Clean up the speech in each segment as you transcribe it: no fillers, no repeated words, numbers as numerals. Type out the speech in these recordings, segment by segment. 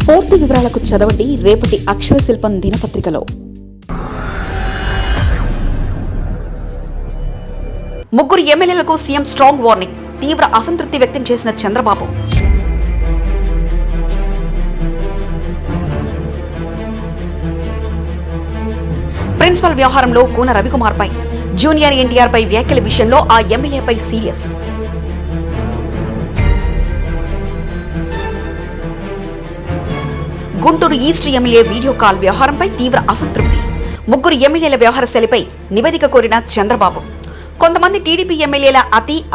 పూర్తి వివరాలకు చదవండి రేపటి అక్షర శిల్పం దినపత్రికలో. ముగ్గురు ఎమ్మెల్యేలకు సీఎం స్ట్రాంగ్ వార్నింగ్, తీవ్ర అసంతృప్తి వ్యక్తం చేసిన చంద్రబాబు. ప్రిన్సిపల్ వ్యవహారంలో కూన రవికుమార్ పై, జూనియర్ ఎన్టీఆర్ పై వ్యాఖ్యల విషయంలో ఆ ఎమ్మెల్యేపై serious. Guntur east MLA video call వ్యవహారంపై తీవ్ర అసంతృప్తి. ముగ్గురు ఎమ్మెల్యేల వ్యవహార శైలిపై నివేదిక కోరిన చంద్రబాబు. కొంతమంది టీడీపీ ఎమ్మెల్యేల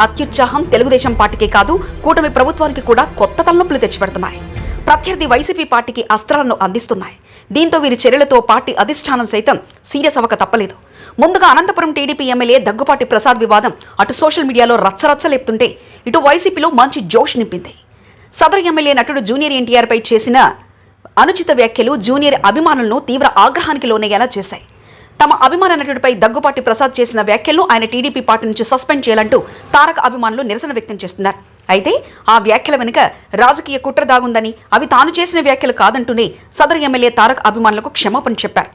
అత్యుత్సాహం తెలుగుదేశం పార్టీకే కాదు, కూటమి ప్రభుత్వానికి కూడా కొత్త తలనొప్పులు తెచ్చిపెడుతున్నాయి. ప్రత్యర్థి వైసీపీ పార్టీకి అస్త్రాలను అందిస్తున్నాయి. దీంతో వీరి చర్యలతో పార్టీ అధిష్టానం సైతం సీరియస్ అవ్వక తప్పలేదు. ముందుగా అనంతపురం టీడీపీ ఎమ్మెల్యే దగ్గుపాటి ప్రసాద్ వివాదం అటు సోషల్ మీడియాలో రచ్చరచ్చలేపుతుంటే, ఇటు వైసీపీలో మంచి జోష్ నింపింది. సదరు ఎమ్మెల్యే నటుడు జూనియర్ ఎన్టీఆర్ పై చేసిన అనుచిత వ్యాఖ్యలు జూనియర్ అభిమానులను తీవ్ర ఆగ్రహానికి లోనయ్యేలా చేశాయి. తమ అభిమాన నటుడిపై దగ్గుపాటి ప్రసాద్ చేసిన వ్యాఖ్యలను ఆయన టీడీపీ పార్టీ నుంచి సస్పెండ్ చేయాలంటూ తారక అభిమానులు నిరసన వ్యక్తం చేస్తున్నారు. అయితే ఆ వ్యాఖ్యల వెనుక రాజకీయ కుట్ర దాగుందని, అవి తాను చేసిన వ్యాఖ్యలు కాదంటూనే సదరు ఎమ్మెల్యే తారక అభిమానులకు క్షమాపణ చెప్పారు.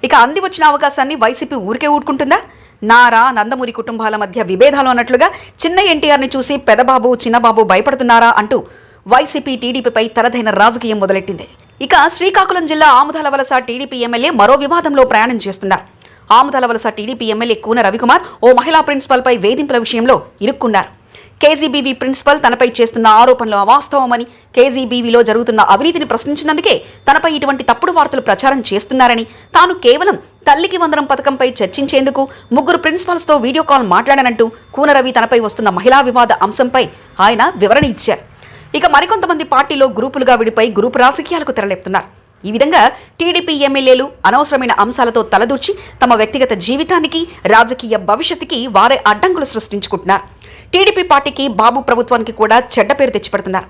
ఇక అంది వచ్చిన అవకాశాన్ని వైసీపీ ఊరికే ఊరుకుంటుందా? నారా, నందమూరి కుటుంబాల మధ్య విభేదాలు అన్నట్లుగా చిన్న ఎన్టీఆర్ని చూసి పెదబాబు, చిన్నబాబు భయపడుతున్నారా అంటూ వైసీపీ టీడీపీపై తనదైన రాజకీయం మొదలెట్టింది. ఇక శ్రీకాకుళం జిల్లా ఆముదాల వలస టీడీపీ ఎమ్మెల్యే మరో వివాదంలో ప్రయాణం చేస్తున్నారు. ఆముదాల వలస టీడీపీ ఎమ్మెల్యే కూన రవికుమార్ ఓ మహిళా ప్రిన్సిపల్ పై వేధింపుల విషయంలో ఇరుక్కున్నారు. కేజీబీవీ ప్రిన్సిపల్ తనపై చేస్తున్న ఆరోపణలు అవాస్తవమని, కేజీబీవీలో జరుగుతున్న అవినీతిని ప్రశ్నించినందుకే తనపై ఇటువంటి తప్పుడు వార్తలు ప్రచారం చేస్తున్నారని, తాను కేవలం తల్లికి వందనం పథకంపై చర్చించేందుకు ముగ్గురు ప్రిన్సిపల్స్తో వీడియో కాల్ మాట్లాడానంటూ కూన రవి తనపై వస్తున్న మహిళా వివాద అంశంపై ఆయన వివరణ ఇచ్చారు. ఇక మరికొంతమంది పార్టీలో గ్రూపులుగా విడిపోయి గ్రూపు రాజకీయాలకు తెరలేపుతున్నారు. ఈ విధంగా టీడీపీ ఎమ్మెల్యేలు అనవసరమైన అంశాలతో తలదూర్చి తమ వ్యక్తిగత జీవితానికి, రాజకీయ భవిష్యత్తుకి వారే అడ్డంకులు సృష్టించుకుంటున్నారు. టీడీపీ పార్టీకి, బాబు ప్రభుత్వానికి కూడా చెడ్డ పేరు తెచ్చిపెడుతున్నారు.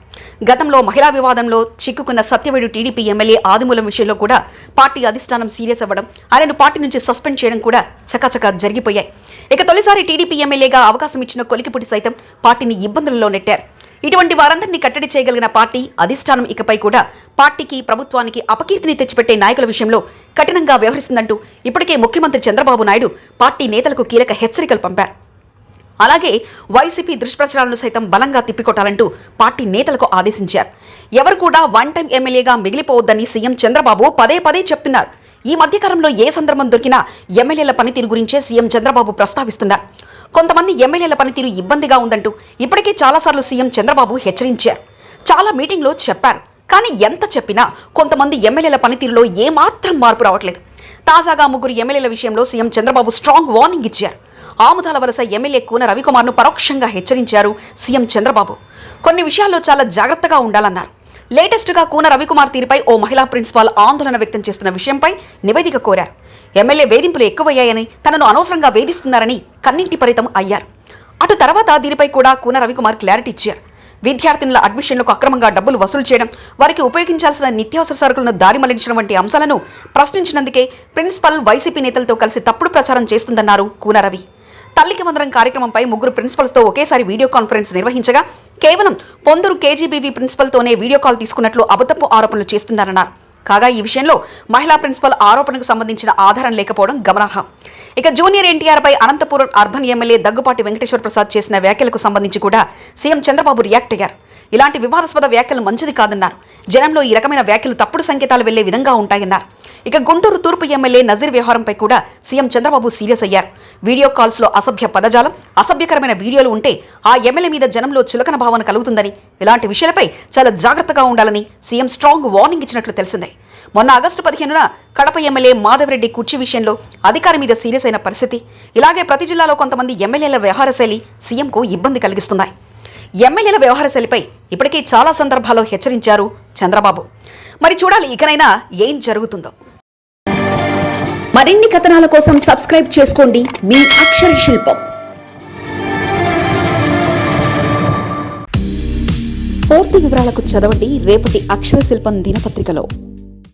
గతంలో మహిళా వివాదంలో చిక్కుకున్న సత్యవేడు టీడీపీ ఎమ్మెల్యే ఆదిమూలం విషయంలో కూడా పార్టీ అధిష్టానం సీరియస్ అవ్వడం, ఆయనను పార్టీ నుంచి సస్పెండ్ చేయడం కూడా చకాచకా జరిగిపోయాయి. ఇక తొలిసారి టీడీపీ ఎమ్మెల్యేగా అవకాశం ఇచ్చిన కొలికిపుడి సైతం పార్టీని ఇబ్బందులలో నెట్టారు. ఇటువంటి వారందరినీ కట్టడి చేయగలిగిన పార్టీ అధిష్టానం ఇకపై కూడా పార్టీకి, ప్రభుత్వానికి అపకీర్తిని తెచ్చిపెట్టే నాయకుల విషయంలో కఠినంగా వ్యవహరిస్తుందంటూ ఇప్పటికే ముఖ్యమంత్రి చంద్రబాబు నాయుడు పార్టీ నేతలకు కీలక హెచ్చరికలు పంపారు. అలాగే వైసీపీ దుష్ప్రచారాలను సైతం బలంగా తిప్పికొట్టాలంటూ పార్టీ నేతలకు ఆదేశించారు. ఎవరు కూడా వన్ టైం ఎమ్మెల్యేగా మిగిలిపోవద్దని సీఎం చంద్రబాబు పదే పదే చెప్తున్నారు. ఈ మధ్యకాలంలో ఏ సందర్భం దొరికినా ఎమ్మెల్యేల పనితీరు గురించే సీఎం చంద్రబాబు ప్రస్తావిస్తున్నారు. కొంతమంది ఎమ్మెల్యేల పనితీరు ఇబ్బందిగా ఉందంటూ ఇప్పటికే చాలాసార్లు సీఎం చంద్రబాబు హెచ్చరించారు. చాలా మీటింగ్లో చెప్పారు. కానీ ఎంత చెప్పినా కొంతమంది ఎమ్మెల్యేల పనితీరులో ఏమాత్రం మార్పు రావట్లేదు. తాజాగా ముగ్గురు ఎమ్మెల్యేల విషయంలో సీఎం చంద్రబాబు స్ట్రాంగ్ వార్నింగ్ ఇచ్చారు. ఆముదాల వలస ఎమ్మెల్యే కూన రవికుమార్ను పరోక్షంగా హెచ్చరించారు సీఎం చంద్రబాబు. కొన్ని విషయాల్లో చాలా జాగ్రత్తగా ఉండాలన్నారు. లేటెస్ట్గా కూన రవికుమార్ తీరుపై ఓ మహిళా ప్రిన్సిపాల్ ఆందోళన వ్యక్తం చేస్తున్న విషయంపై నివేదిక కోరారు. ఎమ్మెల్యే వేధింపులు ఎక్కువయ్యాయని, తనను అనవసరంగా వేధిస్తున్నారని కన్నింటి పరితం అయ్యారు. అటు తర్వాత దీనిపై కూడా కూన రవికుమార్ క్లారిటీ ఇచ్చారు. విద్యార్థినుల అడ్మిషన్లకు అక్రమంగా డబ్బులు వసూలు చేయడం, వారికి ఉపయోగించాల్సిన నిత్యావసర సరుకులను దారి మళ్లించడం వంటి అంశాలను ప్రశ్నించినందుకే ప్రిన్సిపల్ వైసీపీ నేతలతో కలిసి తప్పుడు ప్రచారం చేస్తుందన్నారు కూన రవి. తల్లికి వందనం కార్యక్రమంపై ముగ్గురు ప్రిన్సిపల్స్తో ఒకేసారి వీడియో కాన్ఫరెన్స్ నిర్వహించగా కేవలం పొందూరు కేజీబీవీ ప్రిన్సిపల్తోనే వీడియో కాల్ తీసుకున్నట్లు అబద్ధపు ఆరోపణలు చేస్తున్నారన్నారు. కాగా ఈ విషయంలో మహిళా ప్రిన్సిపల్ ఆరోపణకు సంబంధించిన ఆధారం లేకపోవడం గమనార్హం. ఇక జూనియర్ ఎన్టీఆర్ పై అనంతపురం అర్బన్ ఎమ్మెల్యే దగ్గుపాటి వెంకటేశ్వర ప్రసాద్ చేసిన వ్యాఖ్యలకు సంబంధించి కూడా సీఎం చంద్రబాబు రియాక్ట్ అయ్యారు. ఇలాంటి వివాదాస్పద వ్యాఖ్యలు మంచిది కాదన్నారు. జనంలో ఈ రకమైన వ్యాఖ్యలు తప్పుడు సంకేతాలు వెళ్లే విధంగా ఉంటాయన్నారు. ఇక గుంటూరు తూర్పు ఎమ్మెల్యే నజీర్ వ్యవహారంపై కూడా సీఎం చంద్రబాబు సీరియస్ అయ్యారు. వీడియో కాల్స్ లో అసభ్య పదజాలం, అసభ్యకరమైన వీడియోలు ఉంటే ఆ ఎమ్మెల్యే మీద జనంలో చులకన భావన కలుగుతుందని, ఇలాంటి విషయాలపై చాలా జాగ్రత్తగా ఉండాలని సీఎం స్ట్రాంగ్ వార్నింగ్ ఇచ్చినట్లు తెలిసిందే. మొన్న ఆగస్టు 15న కడప ఎమ్మెల్యే మాధవరెడ్డి కుర్చీ విషయంలో అధికారి మీద సీరియస్ అయిన పరిస్థితి. ఇలాగే ప్రతి జిల్లాలో కొంతమంది ఎమ్మెల్యేల వ్యవహార శైలి సీఎంకు ఇబ్బంది కలిగిస్తున్నాయి. ఎమ్మెల్యేల వ్యవహార శైలిపై ఇప్పటికే చాలా సందర్భాల్లో హెచ్చరించారు చంద్రబాబు. మరి చూడాలి ఇకనైనా ఏం జరుగుతుందో. మరిన్ని కథనాల కోసం సబ్స్క్రైబ్ చేసుకోండి మీ అక్షర శిల్పం. పూర్తి వివరాలకు చదవండి రేపటి అక్షర శిల్పం దినపత్రికలో.